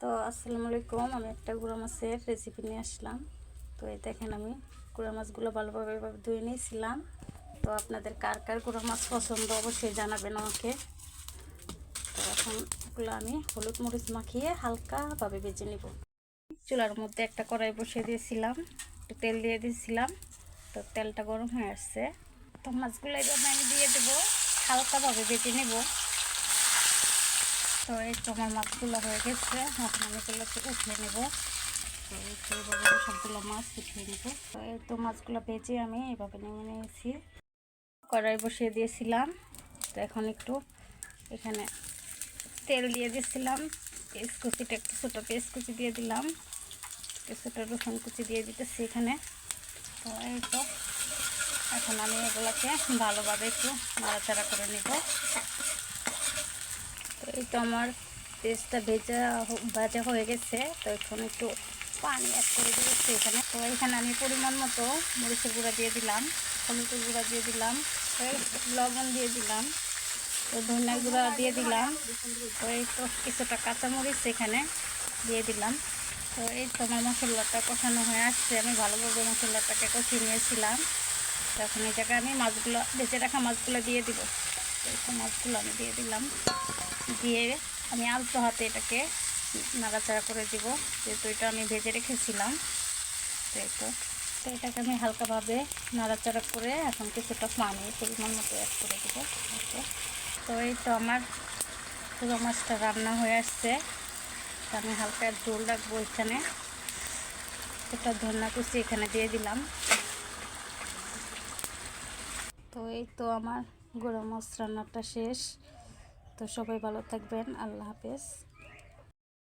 তো আসসালামু আলাইকুম, আমি একটা গুঁড়া মাছের রেসিপি নিয়ে আসলাম। তো এই দেখেন, আমি গুঁড়া মাছগুলো ভালোভাবে এভাবে ধুয়ে নিয়েছিলাম। তো আপনাদের কার কার গুঁড়া মাছ পছন্দ অবশ্যই জানাবেন আমাকে। তো এখন এগুলো আমি হলুদ মরিচ মাখিয়ে হালকাভাবে ভেজে নিব। চুলার মধ্যে একটা কড়াই বসিয়ে দিয়েছিলাম, একটু তেল দিয়ে দিয়েছিলাম। তো তেলটা গরম হয়ে আসছে, তো মাছগুলো এইভাবে আমি দিয়ে দেবো, হালকাভাবে ভেজে নেব। তো এই তো আমার মাছগুলো হয়ে গেছে, এখন আমি এগুলোকে উঠিয়ে নেব। তো এইভাবে সবগুলো মাছ উঠিয়ে নেব। তো এই তো মাছগুলো ভেজে আমি এইভাবে নেমে নিয়েছি। কড়াই বসিয়ে দিয়েছিলাম। তো এখন একটু এখানে তেল দিয়ে দিয়েছিলাম, পেঁয়াজ কুচিটা একটু ছোটো পেঁয়াজ কুচি দিয়ে দিলাম, ছোটো রসুন কুচি দিয়ে দিতেছি এখানে। তো এই তো এখন আমি এগুলোকে ভালোভাবে একটু নাড়াচাড়া করে নেব। তো এই তো আমার পেঁয়াজটা ভাজা হয়ে গেছে। তো এখন একটু পানি অ্যাড করে দিয়েছি এখানে। তো এখানে আমি পরিমাণ মতো মরিচের গুঁড়া দিয়ে দিলাম, হলুদের গুঁড়া দিয়ে দিলাম, লবণ দিয়ে দিলাম, তো ধনিয়ার গুঁড়া দিয়ে দিলাম। তো এই তো কিছুটা কাঁচামরিচ এখানে দিয়ে দিলাম। তো এই তো আমার মশলাটা কষানো হয়ে আসছে, আমি ভালোভাবে মশলাটাকে কষিয়ে নিয়েছিলাম। তখন এই জায়গায় আমি মাছগুলো, ভেজে রাখা মাছগুলো দিয়ে দিব। এই তো মাছগুলো আমি দিয়ে দিলাম, দিয়ে আমি আলতো হাতে এটাকে নাড়াচাড়া করে দিব, যেহেতু এটা আমি ভেজে রেখেছিলাম। তো এটাকে আমি হালকাভাবে নাড়াচাড়া করে এখন কিছুটা পানি পরিমাণ মতো অ্যাড করে দেবো। তো এই তো আমার পুরো মাছটা রান্না হয়ে আসছে। তো আমি হালকা ঝোল রাখবো এখানে। একটা ধনিয়া কুচি এখানে দিয়ে দিলাম। তো এই তো আমার গুঁড়া মাছ রান্নাটা শেষ। তো সবাই ভালো থাকবেন, আল্লাহ হাফেজ।